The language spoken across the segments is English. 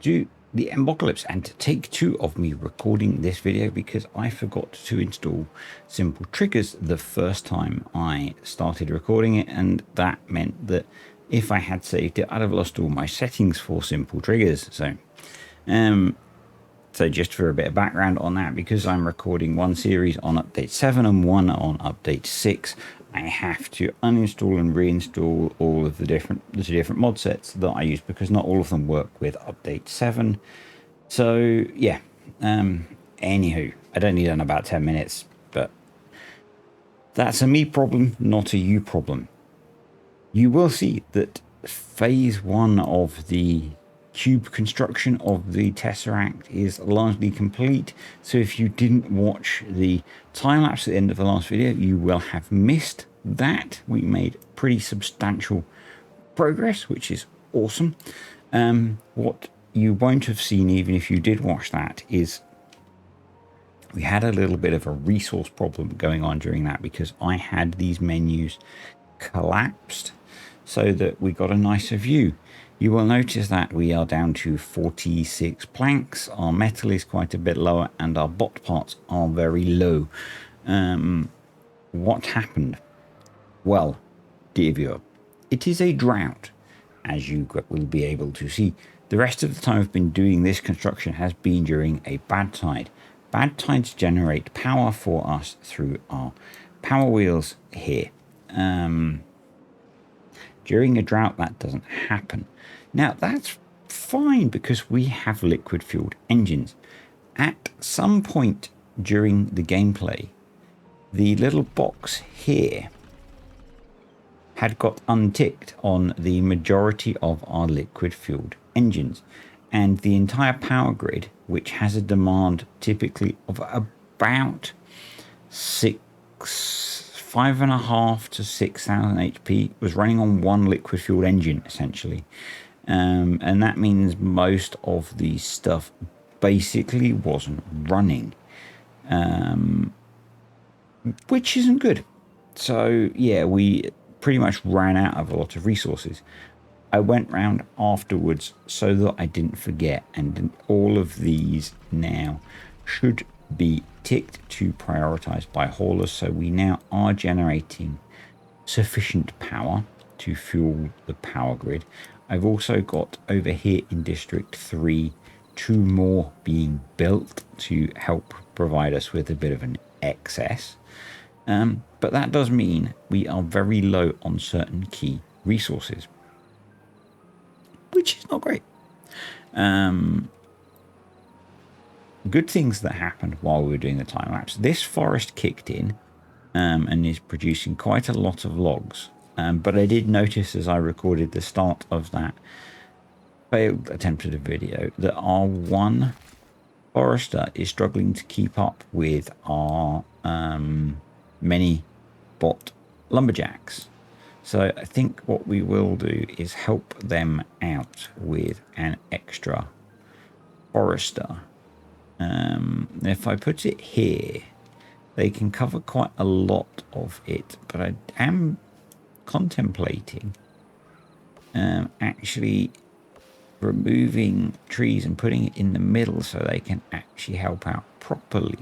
to the EMBOCALYPSE and take 2 of me recording this video because I forgot to install simple triggers the first time I started recording it, and that meant that if I had saved it, I'd have lost all my settings for simple triggers. So just for a bit of background on that, because I'm recording one series on update 7 and one on update 6, I have to uninstall and reinstall all of the different mod sets that I use, because not all of them work with update 7. So yeah, anywho, I don't need it in about 10 minutes, but that's a me problem, not a you problem. You will see that phase 1 of the cube construction of the Tesseract is largely complete. So if you didn't watch the time-lapse at the end of the last video, you will have missed that. We made pretty substantial progress, which is awesome. What you won't have seen, even if you did watch that, is we had a little bit of a resource problem going on during that, because I had these menus collapsed so that we got a nicer view. You will notice that we are down to 46 planks, our metal is quite a bit lower, and our bot parts are very low. What happened? Well, dear viewer, it is a drought, as you will be able to see. The rest of the time I've been doing this construction has been during a bad tide. Bad tides generate power for us through our power wheels here. During a drought, that doesn't happen. Now, that's fine because we have liquid-fueled engines. At some point during the gameplay, the little box here had got unticked on the majority of our liquid-fueled engines, and the entire power grid, which has a demand typically of about 5.5 to 6,000 HP, was running on one liquid fueled engine essentially, and that means most of the stuff basically wasn't running, which isn't good. So yeah, we pretty much ran out of a lot of resources. I went round afterwards so that I didn't forget, and all of these now should be ticked to prioritized by haulers, so we now are generating sufficient power to fuel the power grid. I've also got over here in District 3 2 more being built to help provide us with a bit of an excess, but that does mean we are very low on certain key resources, which is not great. Good things that happened while we were doing the time lapse. This forest kicked in and is producing quite a lot of logs. But I did notice as I recorded the start of that failed attempt at a video that our one forester is struggling to keep up with our many bot lumberjacks. So I think what we will do is help them out with an extra forester. If I put it here, they can cover quite a lot of it, but I am contemplating actually removing trees and putting it in the middle so they can actually help out properly.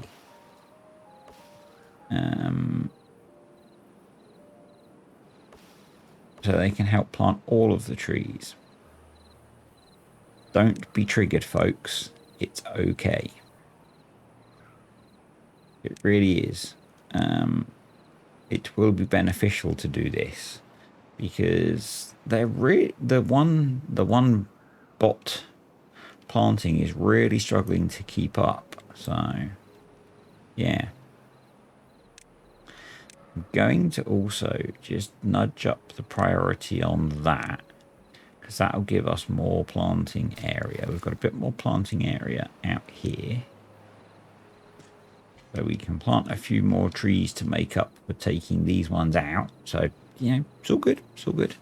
So they can help plant all of the trees. Don't be triggered, folks. It's okay. It really is. It will be beneficial to do this because they're the one bot planting is really struggling to keep up. So yeah, I'm going to also just nudge up the priority on that, because that'll give us more planting area. We've got a bit more planting area out here, so we can plant a few more trees to make up for taking these ones out. So, you know, it's all good. It's all good.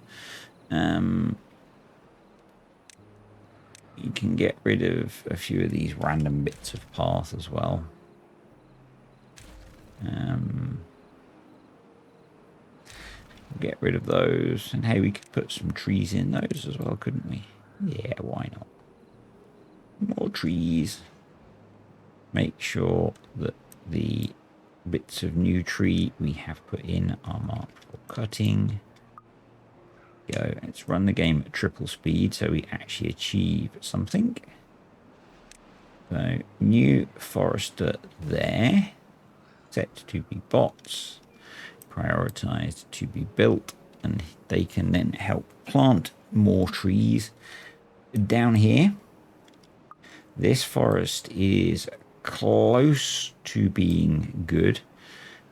You can get rid of a few of these random bits of path as well. Get rid of those. And hey, we could put some trees in those as well, couldn't we? Yeah, why not? More trees. Make sure that the bits of new tree we have put in are marked for cutting. Go. Let's run the game at triple speed so we actually achieve something. So new forester there. Set to be bots. Prioritized to be built. And they can then help plant more trees. Down here, this forest is close to being good.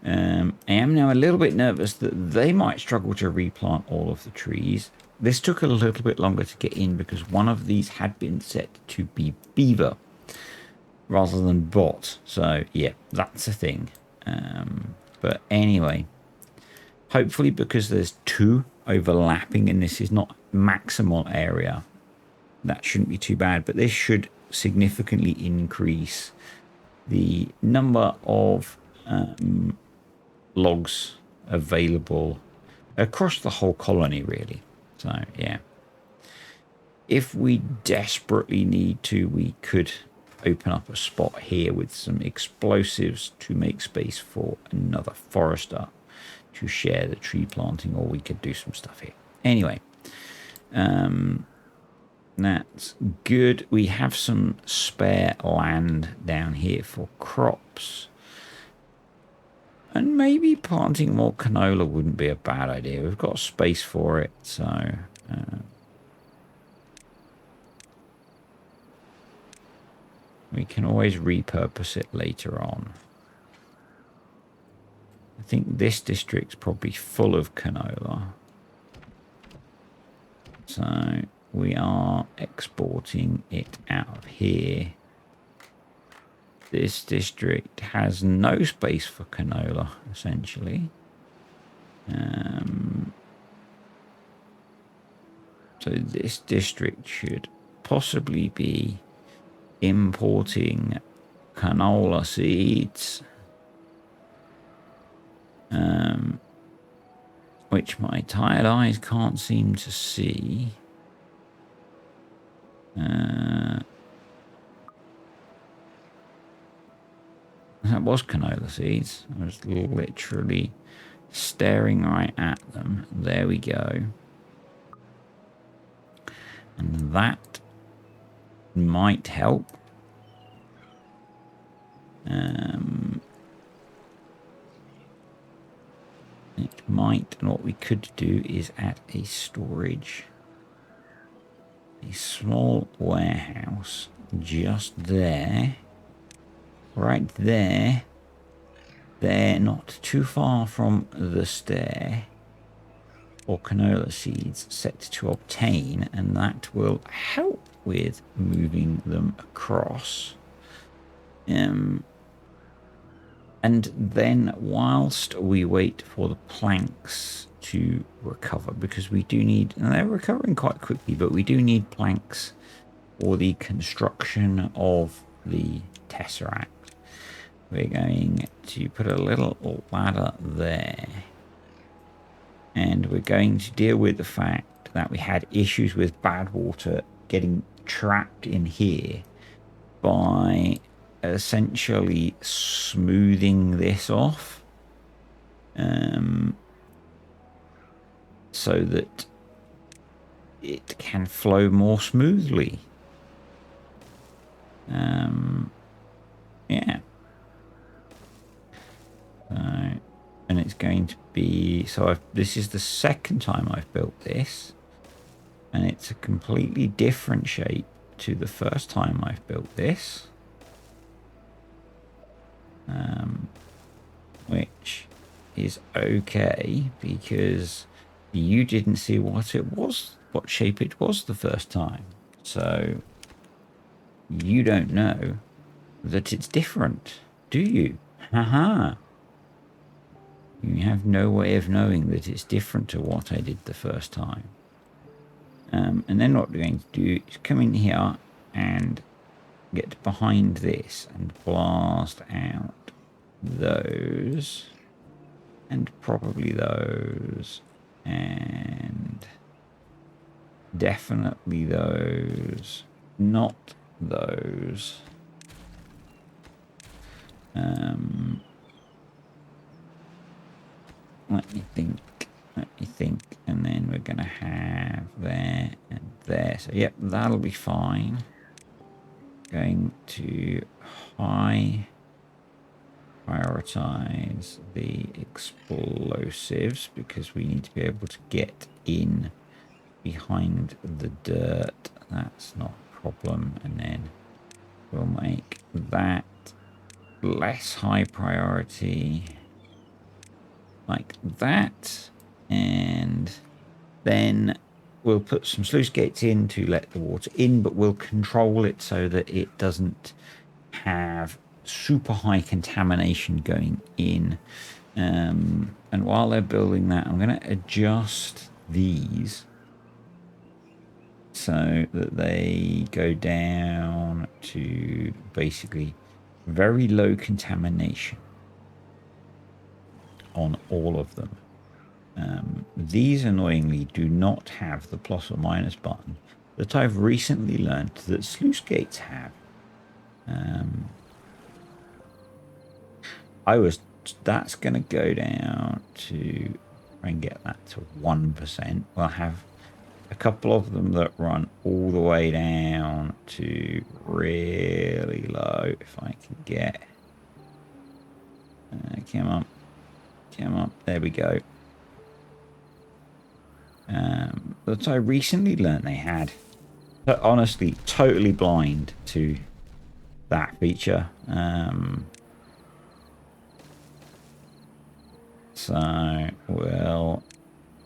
I am now a little bit nervous that they might struggle to replant all of the trees. This took a little bit longer to get in because one of these had been set to be beaver rather than bot. So yeah, that's a thing. But anyway, hopefully because there's two overlapping and this is not maximal area, that shouldn't be too bad. But this should significantly increase the number of logs available across the whole colony, really. So yeah, if we desperately need to, we could open up a spot here with some explosives to make space for another forester to share the tree planting, or we could do some stuff here. Anyway, that's good. We have some spare land down here for crops. And maybe planting more canola wouldn't be a bad idea. We've got space for it, so... we can always repurpose it later on. I think this district's probably full of canola. So we are exporting it out of here. This district has no space for canola, essentially. So this district should possibly be importing canola seeds. Which my tired eyes can't seem to see. That was canola seeds. I was literally staring right at them. There we go. And that might help. It might, and what we could do is add a storage, a small warehouse just there, right there, not too far from the stair, for canola seeds set to obtain, and that will help with moving them across. And then whilst we wait for the planks to recover, because we do need, and they're recovering quite quickly, but we do need planks for the construction of the Tesseract. We're going to put a little ladder there. And we're going to deal with the fact that we had issues with bad water getting trapped in here by essentially smoothing this off, so that it can flow more smoothly. Yeah. And it's going to be, so this is the second time I've built this, and it's a completely different shape to the first time I've built this. Which is okay, because you didn't see what it was, what shape it was the first time. So you don't know that it's different, do you? Haha. You have no way of knowing that it's different to what I did the first time. And then what we're going to do is come in here and get behind this and blast out those, and probably those, and definitely those. Not those. Let me think, and then we're gonna have there and there. So yep, that'll be fine. Going to high prioritize the explosives because we need to be able to get in behind the dirt. That's not a problem. And then we'll make that less high priority like that, and then we'll put some sluice gates in to let the water in, but we'll control it so that it doesn't have super high contamination going in. And while they're building that, I'm going to adjust these so that they go down to basically very low contamination on all of them. These annoyingly do not have the plus or minus button that I've recently learned that sluice gates have. That's going to go down to try and get that to 1%. We'll have a couple of them that run all the way down to really low. If I can get, come on, there we go. That I recently learned they had. But honestly, totally blind to that feature. So we'll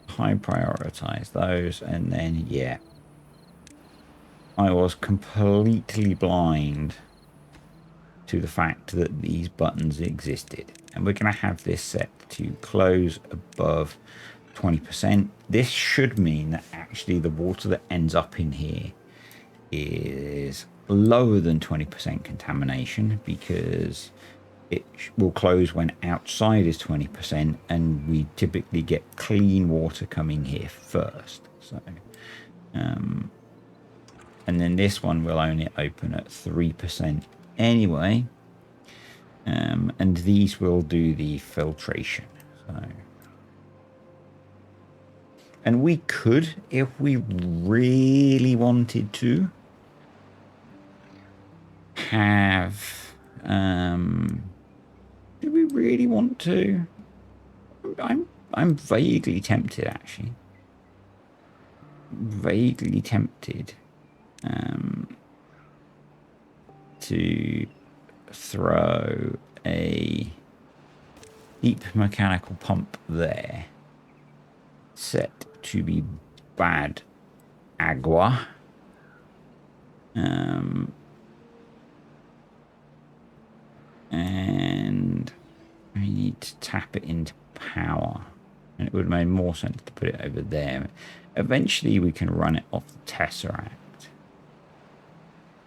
high prioritize those, and then yeah, I was completely blind to the fact that these buttons existed, and we're going to have this set to close above 20%. This should mean that actually the water that ends up in here is lower than 20% contamination, because it will close when outside is 20%, and we typically get clean water coming here first. So, and then this one will only open at 3% anyway, and these will do the filtration. So, and we could, if we really wanted to, have, do we really want to? I'm vaguely tempted, actually. Vaguely tempted to throw a deep mechanical pump there, set to be bad agua. And we need to tap it into power, and it would have made more sense to put it over there. Eventually we can run it off the Tesseract.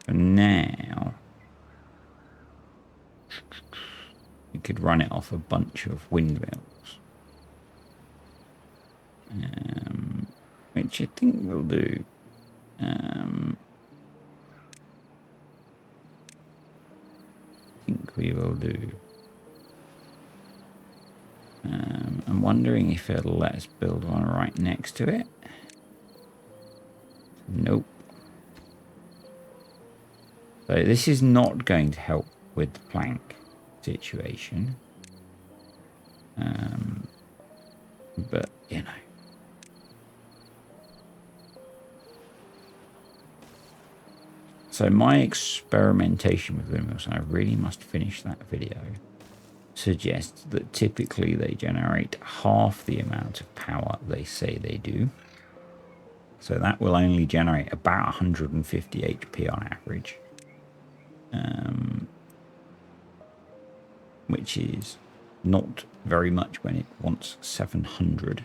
For now, we could run it off a bunch of windmills, which I think we'll do. We will do. I'm wondering if it'll let us build one right next to it. Nope. So this is not going to help with the plank situation. But, you know. So my experimentation with windmills, and I really must finish that video, suggests that typically they generate half the amount of power they say they do. So that will only generate about 150 HP on average, which is not very much when it wants 700.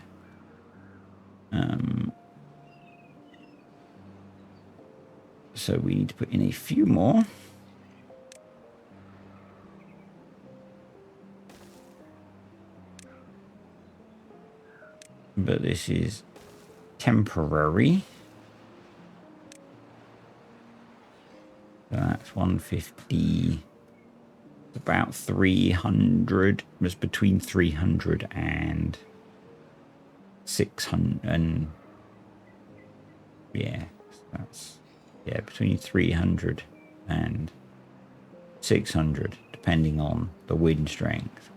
So we need to put in a few more. But this is temporary. So that's 150. About 300. It was between 300 and 600. And yeah, that's between 300 and 600, depending on the wind strength.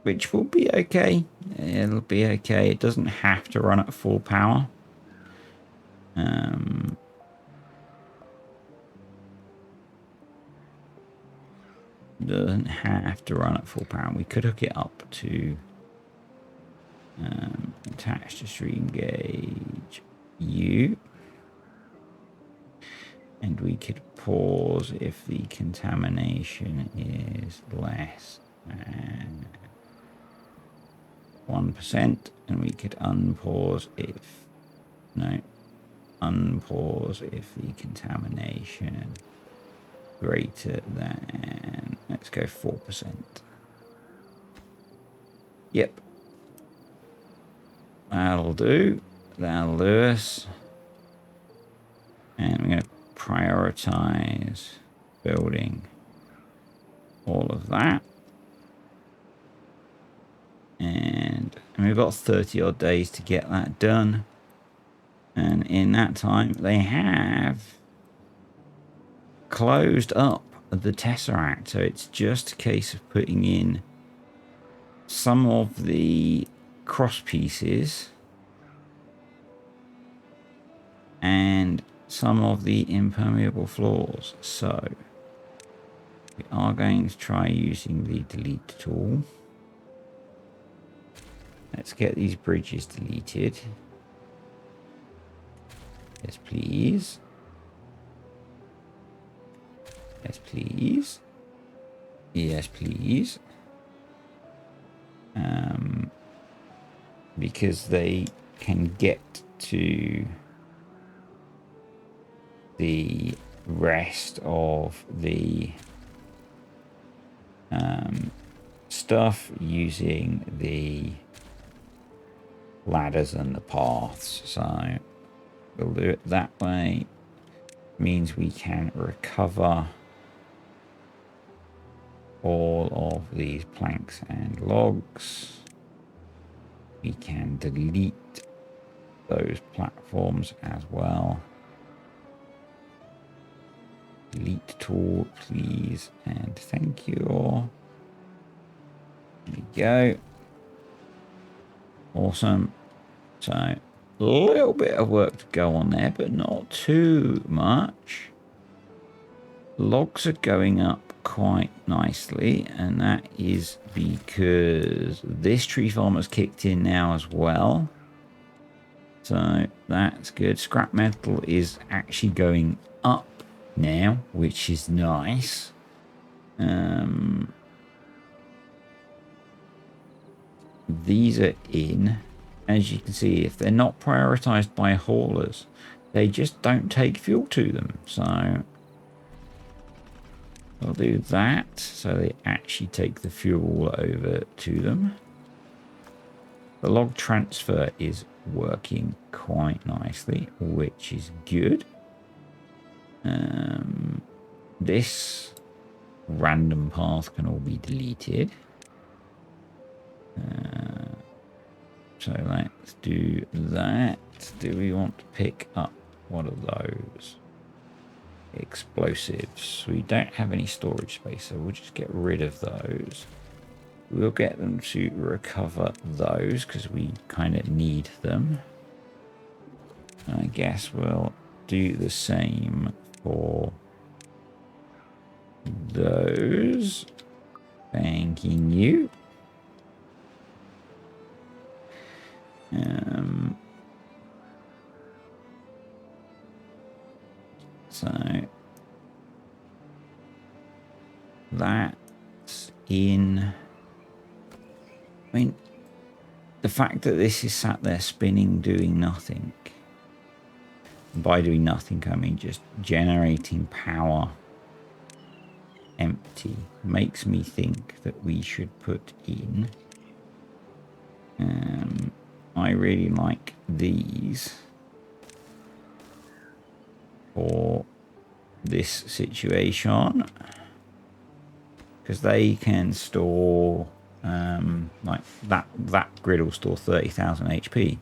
Which will be okay. It'll be okay. It doesn't have to run at full power. Doesn't have to run at full power. We could hook it up to attach to stream gauge U, and we could pause if the contamination is less than 1%, and we could unpause if the contamination greater than, let's go 4%. Yep, that'll do us. And we're going to prioritize building all of that. And we've got 30 odd days to get that done. And in that time, they have closed up the Tesseract. So it's just a case of putting in some of the cross pieces and some of the impermeable floors. So we are going to try using the delete tool. Let's get these bridges deleted. Yes, please. Yes, please. Yes, please. Because they can get to the rest of the stuff using the ladders and the paths. So we'll do it that way. Means we can recover all of these planks and logs. We can delete those platforms as well. Delete tool, please, and thank you. There we go. Awesome. So a little bit of work to go on there, but not too much. Logs are going up quite nicely, and that is because this tree farm has kicked in now as well. So that's good. Scrap metal is actually going up now, which is nice. These are in. As you can see, if they're not prioritized by haulers, they just don't take fuel to them. So I'll do that so they actually take the fuel over to them. The log transfer is working quite nicely, which is good. This random path can all be deleted. So let's do that. Do we want to pick up one of those? Explosives. We don't have any storage space, so we'll just get rid of those. We'll get them to recover those because we kind of need them. I guess we'll do the same for those. Thanking you. So that's in. I mean, the fact that this is sat there spinning, doing nothing. By doing nothing, I mean just generating power empty, makes me think that we should put in. I really like these. for this situation, because they can store like that grid will store 30,000 HP.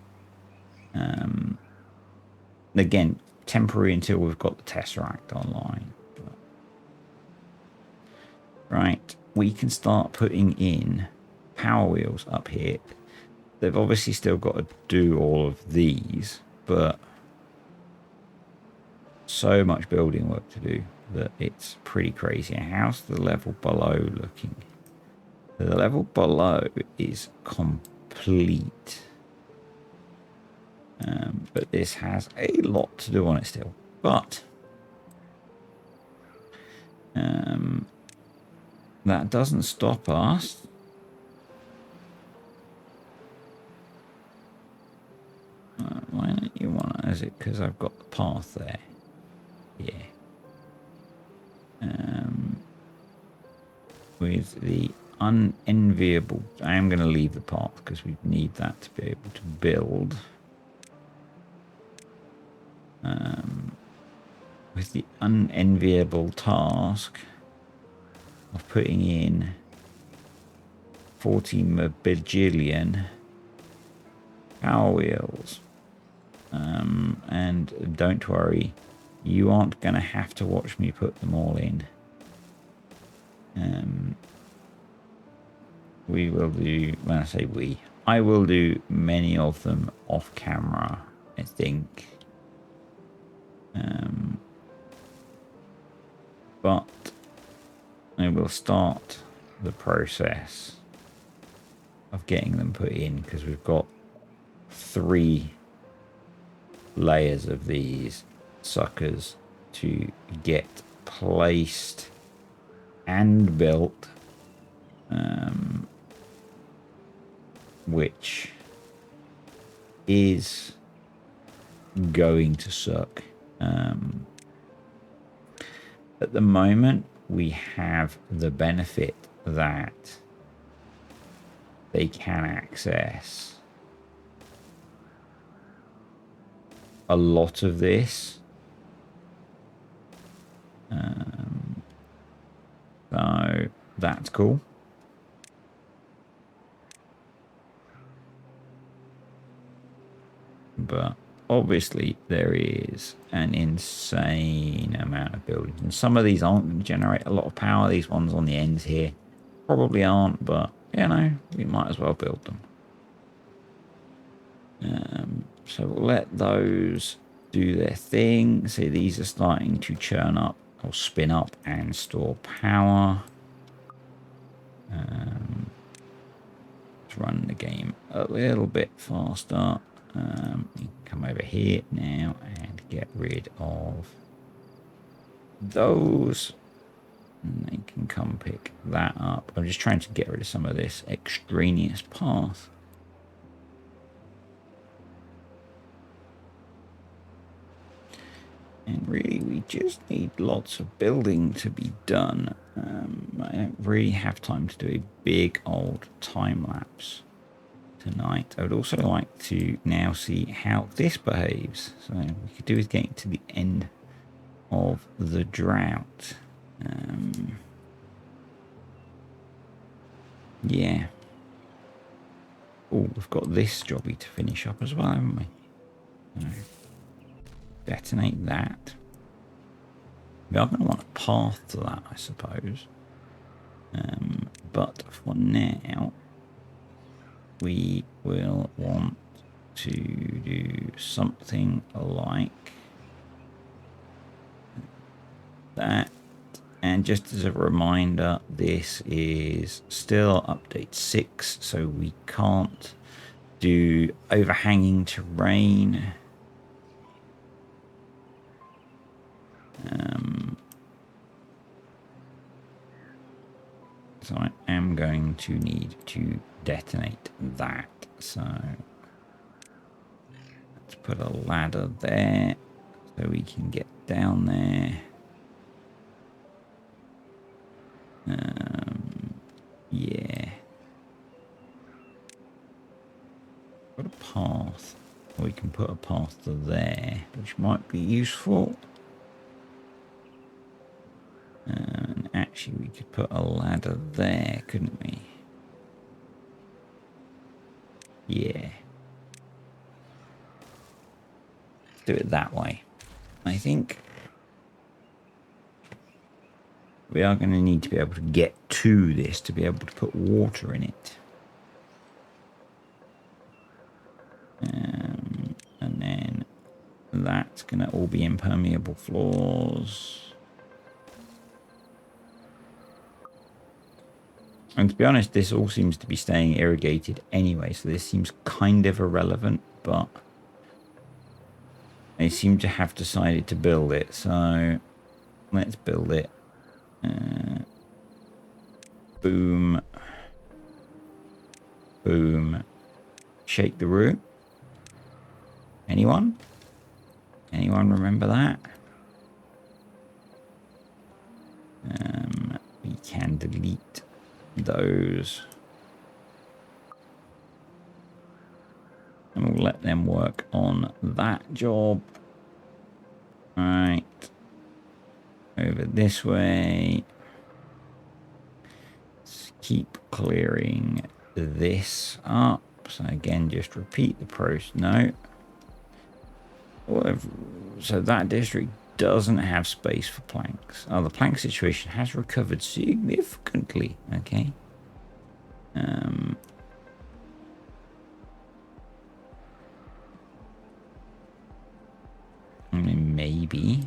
Again, temporary until we've got the Tesseract online. Right, we can start putting in power wheels up here. They've obviously still got to do all of these, but so much building work to do that it's pretty crazy. How's the level below looking? The level below is complete. But this has a lot to do on it still. But that doesn't stop us. Why don't you want to? Is it because I've got the path there? Yeah. With the unenviable, I am going to leave the path because we need that to be able to build. With the unenviable task of putting in 40 bajillion power wheels. And don't worry, you aren't going to have to watch me put them all in. We will do, when I say we, I will do many of them off camera, I think. But I will start the process of getting them put in, because we've got 3 layers of these suckers to get placed and built, which is going to suck. At the moment, we have the benefit that they can access a lot of this. So that's cool. But obviously there is an insane amount of buildings, and some of these aren't going to generate a lot of power. These ones on the ends here probably aren't, but you know, we might as well build them. So we'll let those do their thing. See, these are starting to churn up or spin up and store power. Let's run the game a little bit faster. You can come over here now and get rid of those. And they can come pick that up. I'm just trying to get rid of some of this extraneous path. And really, we just need lots of building to be done. I don't really have time to do a big old time lapse tonight. I would also like to now see how this behaves. So we could do with getting to the end of the drought. Yeah. Oh, we've got this jobby to finish up as well, haven't we? Detonate that. We are going to want a path to that, I suppose. But for now, we will want to do something like that. And just as a reminder, this is still update 6, so we can't do overhanging terrain. So I am going to need to detonate that. So let's put a ladder there so we can get down there. Yeah. Got a path. We can put a path to there, which might be useful. Actually, we could put a ladder there, couldn't we? Yeah. Do it that way. I think we are going to need to be able to get to this to be able to put water in it. And then that's going to all be impermeable floors. And to be honest, this all seems to be staying irrigated anyway, so this seems kind of irrelevant, but they seem to have decided to build it, so let's build it. Boom. Boom. Shake the room. Anyone? Anyone remember that? We can delete those. And we'll let them work on that job. Right. Over this way. Let's keep clearing this up. So again, just repeat the process. No. So that district doesn't have space for planks. Oh, the plank situation has recovered significantly. Okay. I mean, maybe.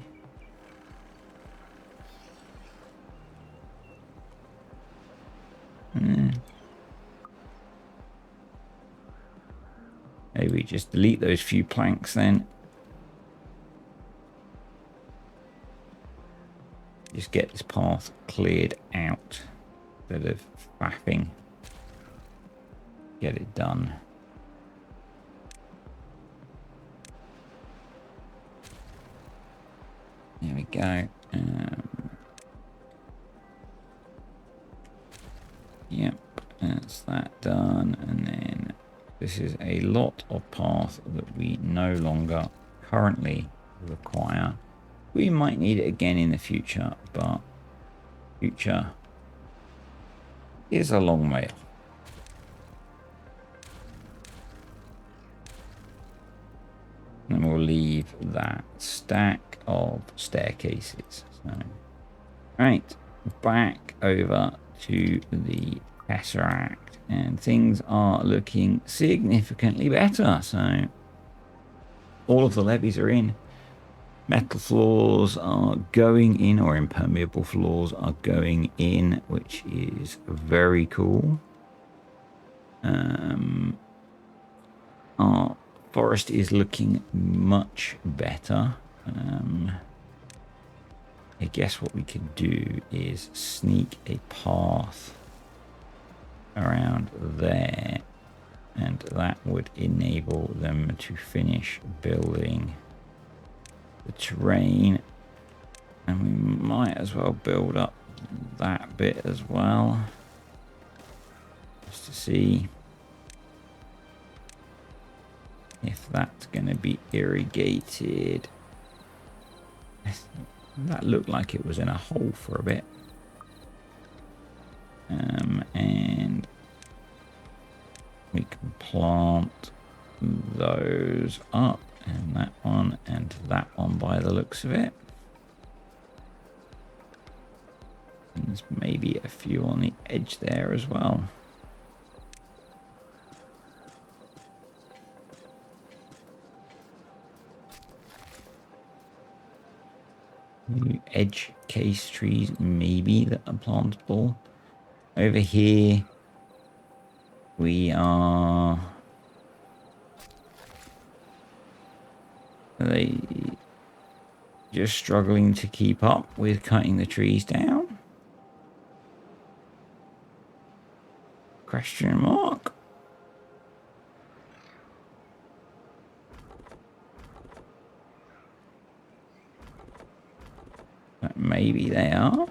Maybe just delete those few planks then. Just get this path cleared out instead of faffing. Get it done. There we go. Yep, that's that done. And then this is a lot of path that we no longer currently require. We might need it again in the future, but future is a long way off. And we'll leave that stack of staircases. So, right, back over to the Tesseract, and things are looking significantly better. So all of the levees are in. Metal floors are going in, or impermeable floors are going in, which is very cool. Our forest is looking much better. I guess what we could do is sneak a path around there, and that would enable them to finish building the terrain. And we might as well build up that bit as well, just to see if that's going to be irrigated. That looked like it was in a hole for a bit. And we can plant those up, and that one by the looks of it. And there's maybe a few on the edge there as well. Edge case trees maybe that are plantable. Over here we are just struggling to keep up with cutting the trees down? Question mark. But maybe they are.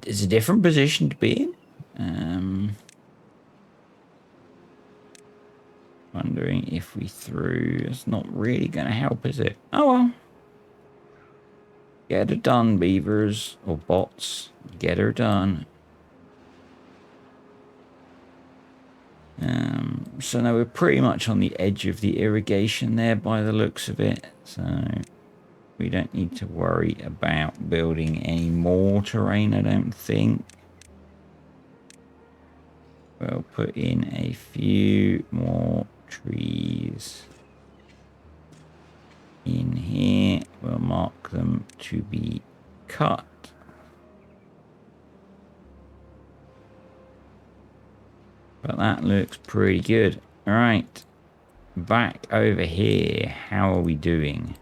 It's a different position to be in. wondering if we threw... It's not really going to help, is it? Oh, well. Get her done, beavers. Or bots. Get her done. So now we're pretty much on the edge of the irrigation there by the looks of it. So we don't need to worry about building any more terrain, I don't think. We'll put in a few more trees in here. We'll mark them to be cut. But that looks pretty good. All right, back over here. How are we doing?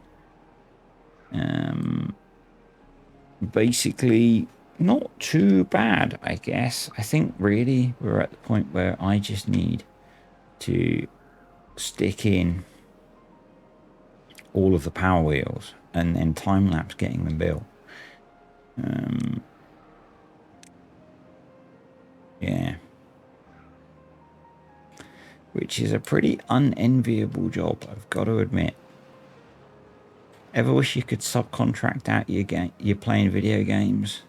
Basically, not too bad, I guess. I think really we're at the point where I just need to stick in all of the power wheels and then time lapse getting them built. Yeah. Which is a pretty unenviable job, I've got to admit. Ever wish you could subcontract out you're playing video games?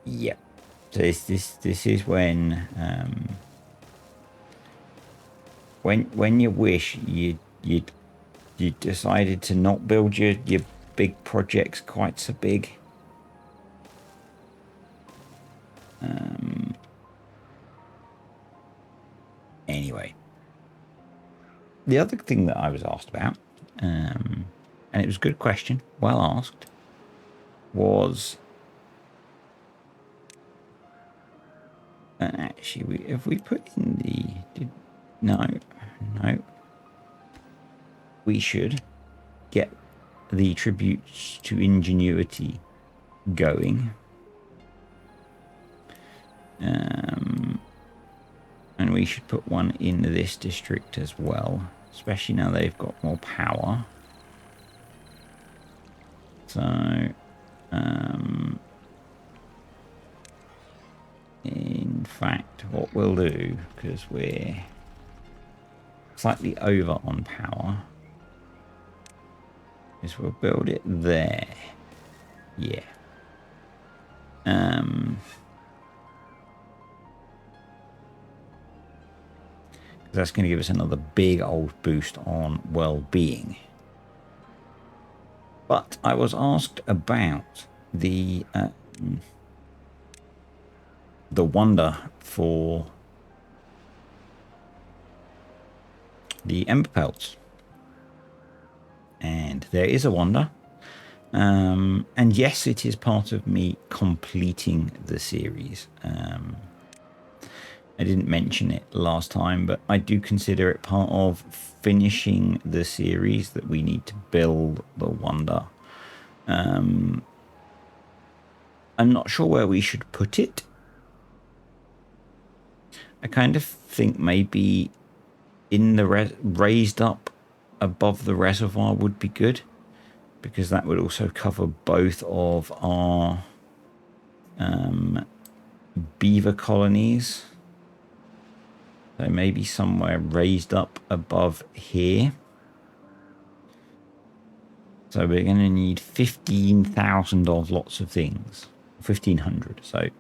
Yep. So this is when you wish you decided to not build your big projects quite so big. Anyway, the other thing that I was asked about, and it was a good question, well asked, was actually if we put in the no, we should get the tributes to ingenuity going. And we should put one in this district as well, especially now they've got more power. So, in fact, what we'll do, because we're slightly over on power, is we'll build it there. Yeah. That's going to give us another big old boost on well-being. But I was asked about the wonder for the Emberpelts. And there is a wonder. And yes, it is part of me completing the series. I didn't mention it last time, but I do consider it part of finishing the series that we need to build the wonder. I'm not sure where we should put it. I kind of think maybe in the raised up above the reservoir would be good, because that would also cover both of our beaver colonies. So maybe somewhere raised up above here. So we're going to need 15,000 of lots of things. 1,500. So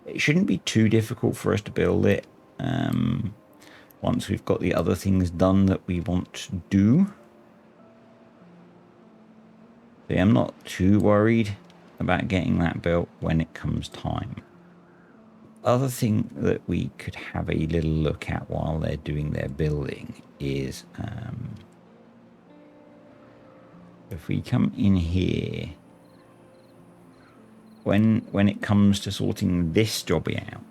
it shouldn't be too difficult for us to build it. Once we've got the other things done that we want to do. So I'm not too worried about getting that built when it comes time. Other thing that we could have a little look at while they're doing their building is if we come in here, when it comes to sorting this job out,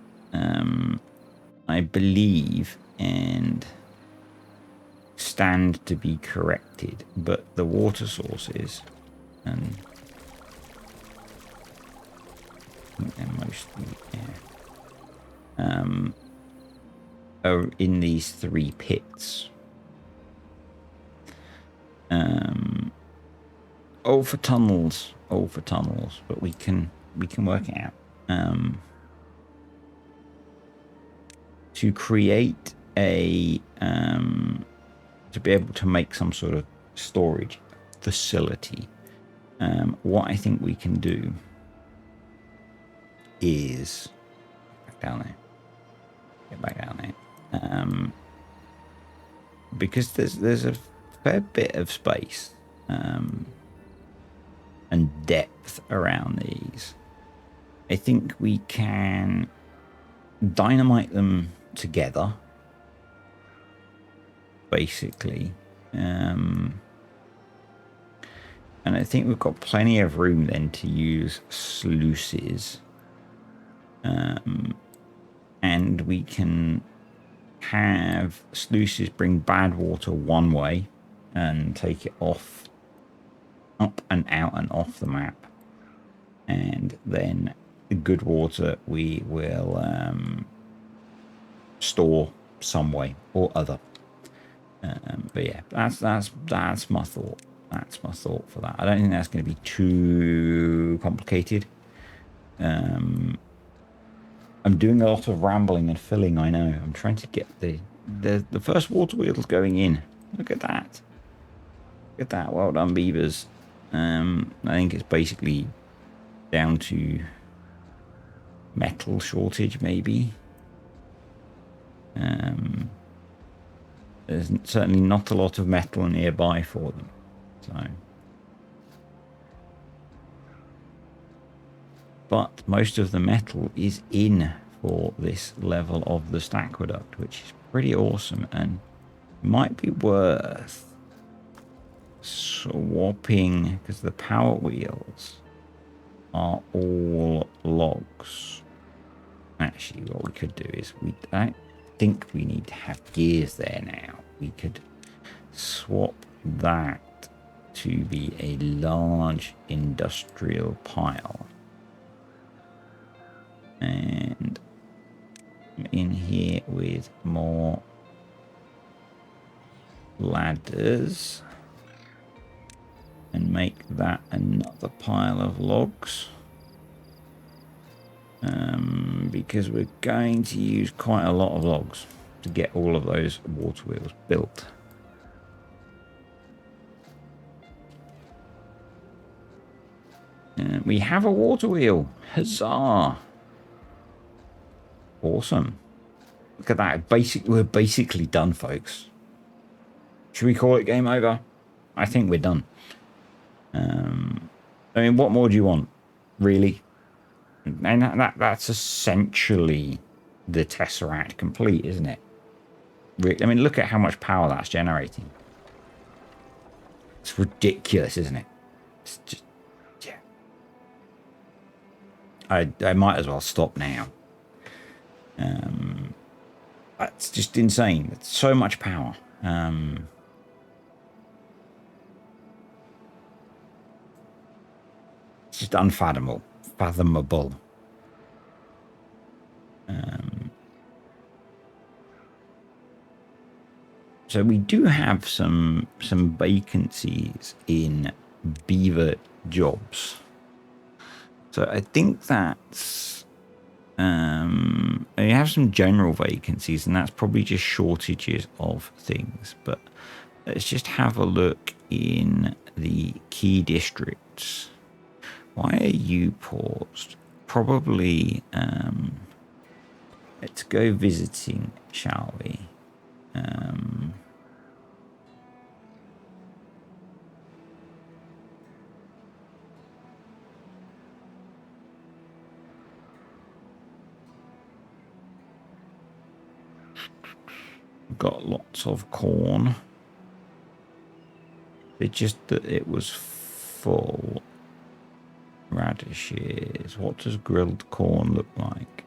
I believe, and stand to be corrected, but the water sources, and I think they're mostly are in these 3 pits. Oh, for tunnels. Oh, for tunnels. But we can work it out. To create a to be able to make some sort of storage facility, what I think we can do is back down there. Get back down there. Because there's a fair bit of space and depth around these. I think we can dynamite them together, basically. And I think we've got plenty of room then to use sluices. And we can have sluices bring bad water one way and take it off, up and out and off the map. And then the good water we will store some way or other. But yeah, that's my thought. That's my thought for that. I don't think that's going to be too complicated. I'm doing a lot of rambling and filling, I know. I'm trying to get the first water wheels going in. Look at that. Look at that. Well done, beavers. I think it's basically down to metal shortage, maybe. There's certainly not a lot of metal nearby for them. So, but most of the metal is in for this level of the Stackaqueduct, which is pretty awesome and might be worth swapping, because the power wheels are all logs. Actually, what we could do is I think we need to have gears there now. We could swap that to be a large industrial pile. And in here with more ladders and make that another pile of logs. Because we're going to use quite a lot of logs to get all of those water wheels built. We have a water wheel. Huzzah! Awesome. Look at that. We're basically done, folks. Should we call it game over? I think we're done. I mean, what more do you want? Really? And that's essentially the Tesseract complete, isn't it? I mean, look at how much power that's generating. It's ridiculous, isn't it? It's just, yeah. I might as well stop now. That's just insane. It's so much power. It's just unfathomable. So we do have some vacancies in beaver jobs. So I think that's you have some general vacancies, and that's probably just shortages of things. But let's just have a look in the key districts. Why are you paused? Probably let's go visiting, shall we? Got lots of corn. It's just that it was full. Radishes. What does grilled corn look like?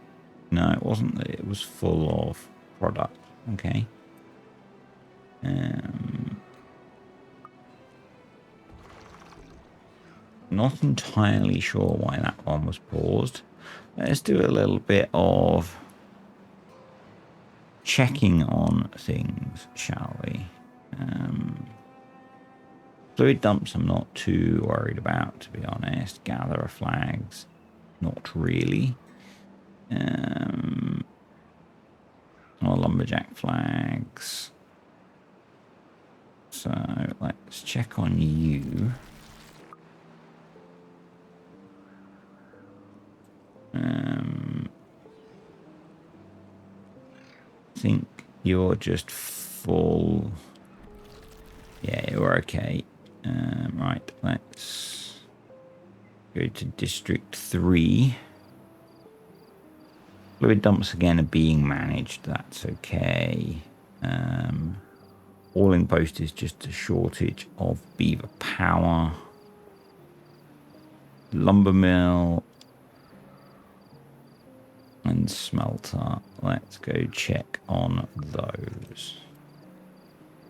No, it wasn't that it was full of product. Okay. Not entirely sure why that one was paused. Let's do a little bit of checking on things, shall we? Fluid dumps I'm not too worried about, to be honest. Gatherer flags, not really. Or lumberjack flags. So let's check on you. I think you're just full. Yeah, you're okay. Right, let's go to District 3. Fluid dumps again are being managed. That's okay. All in post is just a shortage of beaver power. Lumber mill and smelter. Let's go check on those.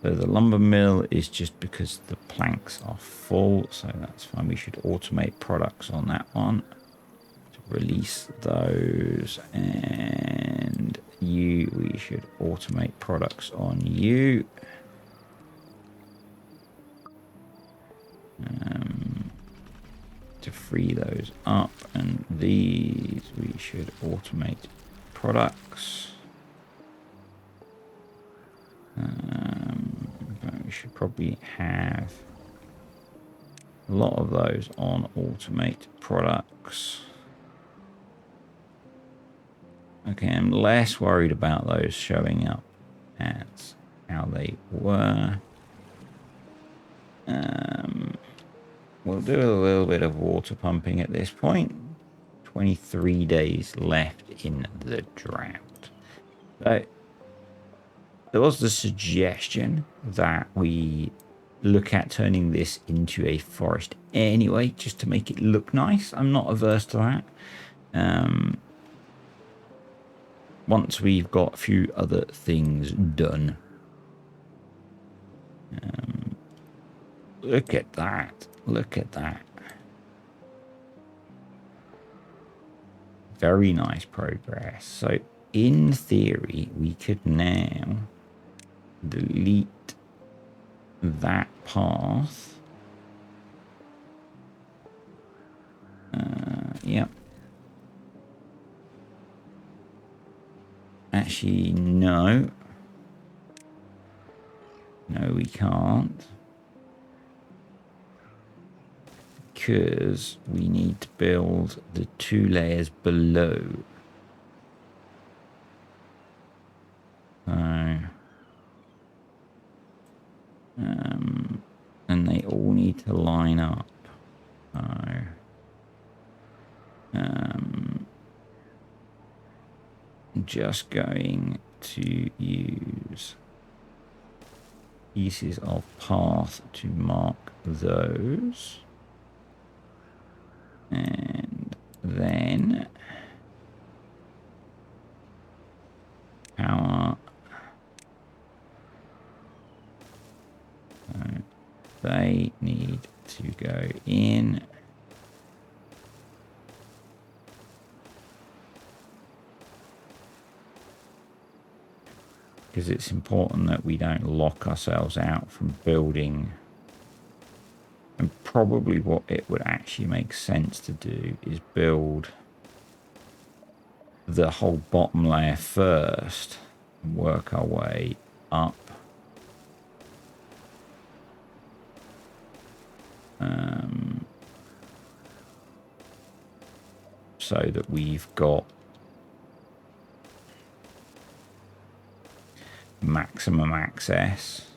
So the lumber mill is just because the planks are full, so that's fine. We should automate products on that one to release those. And you, we should automate products on you. To free those up, and these we should automate products. But we should probably have a lot of those on automate products. Okay, I'm less worried about those showing up as how they were. We'll do a little bit of water pumping at this point. 23 days left in the drought. So there was the suggestion that we look at turning this into a forest anyway, just to make it look nice. I'm not averse to that. Once we've got a few other things done. Look at that. Look at that. Very nice progress. So in theory, we could now delete that path. Yep. Actually, no. No, we can't. Because we need to build the 2 layers below. And they all need to line up. Just going to use pieces of path to mark those. And then power. So they need to go in. Because it's important that we don't lock ourselves out from building. And probably what it would actually make sense to do is build the whole bottom layer first and work our way up. So that we've got maximum access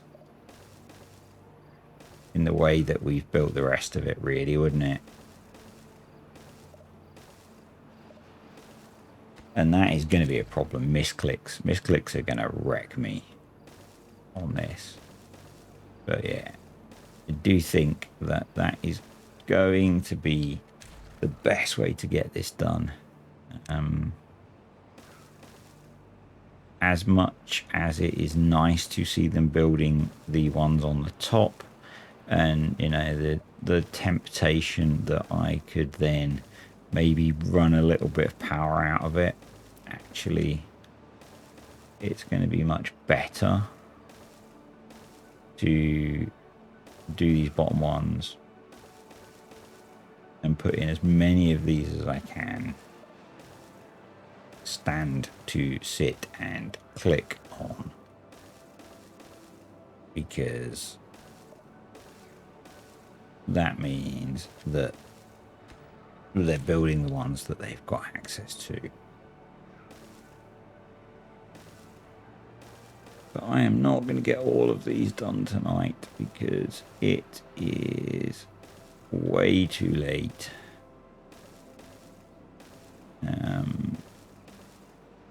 in the way that we've built the rest of it, really, wouldn't it? And that is going to be a problem. Misclicks. Misclicks are going to wreck me on this. But yeah, I do think that that is going to be the best way to get this done. As much as it is nice to see them building the ones on the top, and you know, the temptation that I could then maybe run a little bit of power out of it, actually it's going to be much better to do these bottom ones and put in as many of these as I can. Stand to sit and click on, because that means that they're building the ones that they've got access to. But I am not going to get all of these done tonight because it is way too late.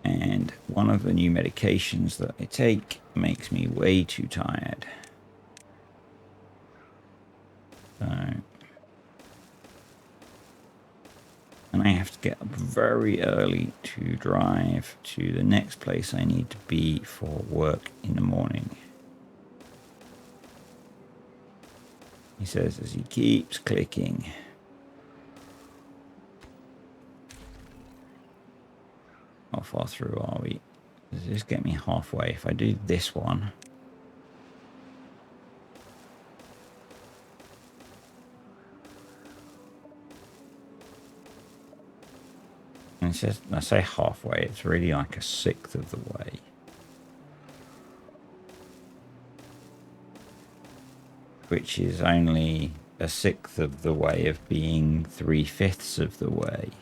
And one of the new medications that I take makes me way too tired. So, and I have to get up very early to drive to the next place I need to be for work in the morning. He says as he keeps clicking. How far through are we? Does this get me halfway? If I do this one. And it says, I say halfway, it's really like a sixth of the way. Which is only a sixth of the way of being 3/5 of the way.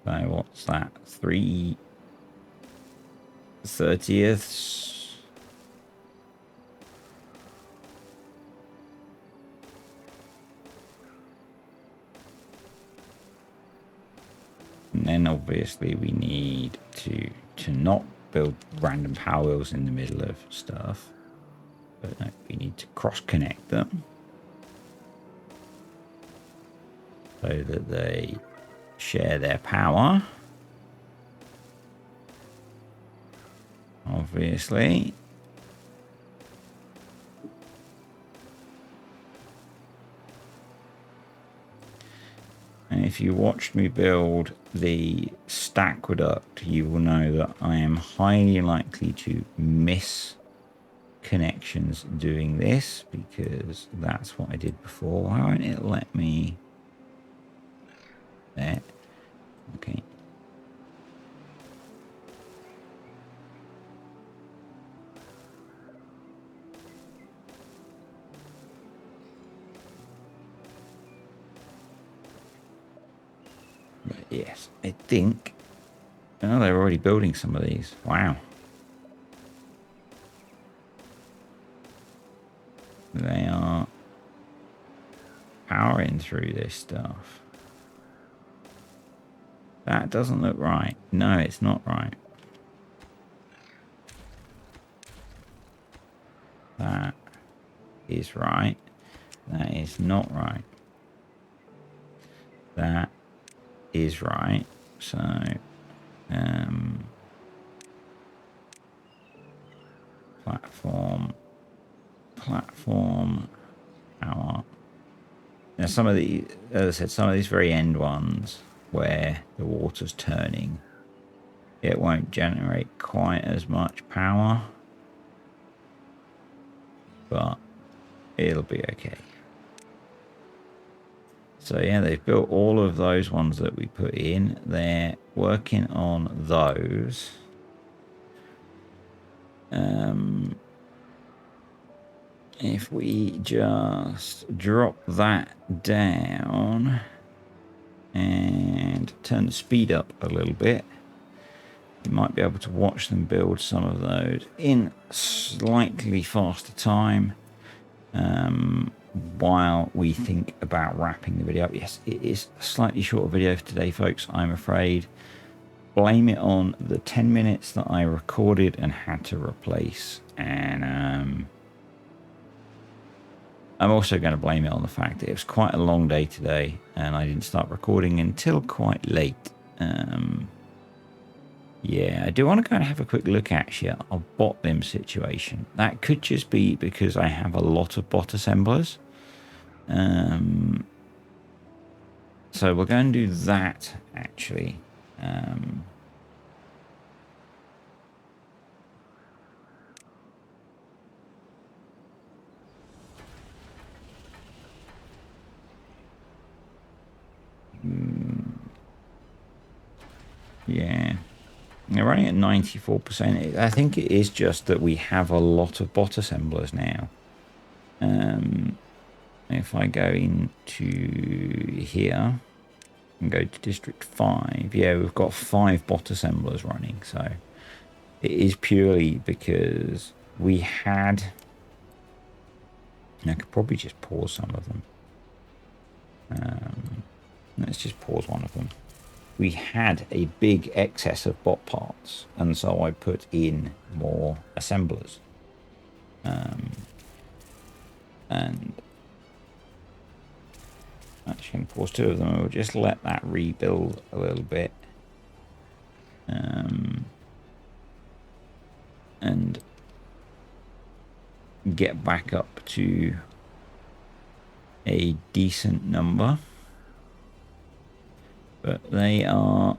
So what's that? 3/30ths? And then obviously we need to not build random power wheels in the middle of stuff. But no, we need to cross connect them so that they share their power. Obviously. And if you watched me build the Stackaqueduct, you will know that I am highly likely to miss connections doing this, because that's what I did before. Why won't it let me? There. Okay. But yes, I think. Oh, they're already building some of these. Wow. They are powering through this stuff. That doesn't look right. No, it's not right. That is right. That is not right. That is right. So, platform, power. Now, some of the, as I said, some of these very end ones where the water's turning, it won't generate quite as much power, but it'll be okay. So yeah, they've built all of those ones that we put in. They're working on those. If we just drop that down and turn the speed up a little bit, you might be able to watch them build some of those in slightly faster time, while we think about wrapping the video up. Yes, it is a slightly shorter video for today, folks, I'm afraid. Blame it on the 10 minutes that I recorded and had to replace. And I'm also going to blame it on the fact that it was quite a long day today and I didn't start recording until quite late. Yeah, I do want to go and have a quick look actually at our bot limb situation. That could just be because I have a lot of bot assemblers. So we're going to do that actually. Yeah. They're running at 94%. I think it is just that we have a lot of bot assemblers now. If I go into here and go to District 5, yeah, we've got 5 bot assemblers running. So it is purely because we had... I could probably just pause some of them. Let's just pause one of them. We had a big excess of bot parts, and so I put in more assemblers. And actually going to pause 2 of them. We'll just let that rebuild a little bit. And get back up to a decent number. But they are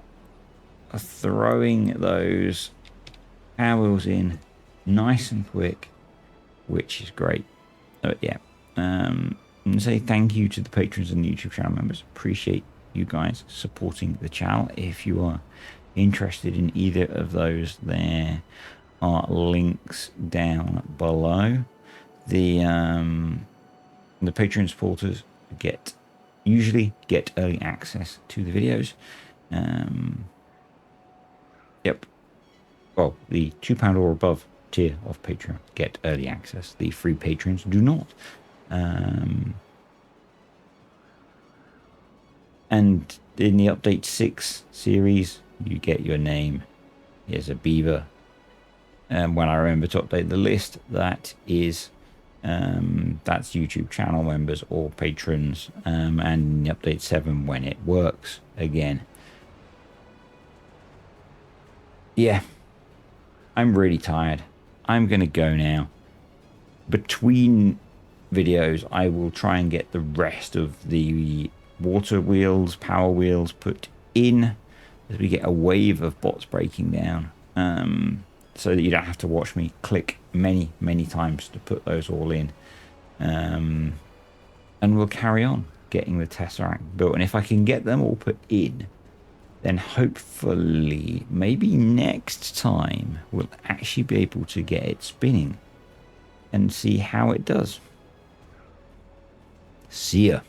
throwing those power wheels in nice and quick, which is great. But yeah, and say thank you to the patrons and the YouTube channel members. Appreciate you guys supporting the channel. If you are interested in either of those, there are links down below. The Patreon supporters usually get early access to the videos. Yep. Well, the £2 or above tier of Patreon get early access. The free patrons do not. And in the Update 6 series, you get your name. Here's a beaver. And when I remember to update the list, that is... that's YouTube channel members or patrons, and in the Update 7 when it works again. Yeah, I'm really tired. I'm gonna go now. Between videos, I will try and get the rest of the water wheels, power wheels put in as we get a wave of bots breaking down. So that you don't have to watch me click many times to put those all in. And we'll carry on getting the Tesseract built. And if I can get them all put in, then hopefully, maybe next time, we'll actually be able to get it spinning and see how it does. See ya.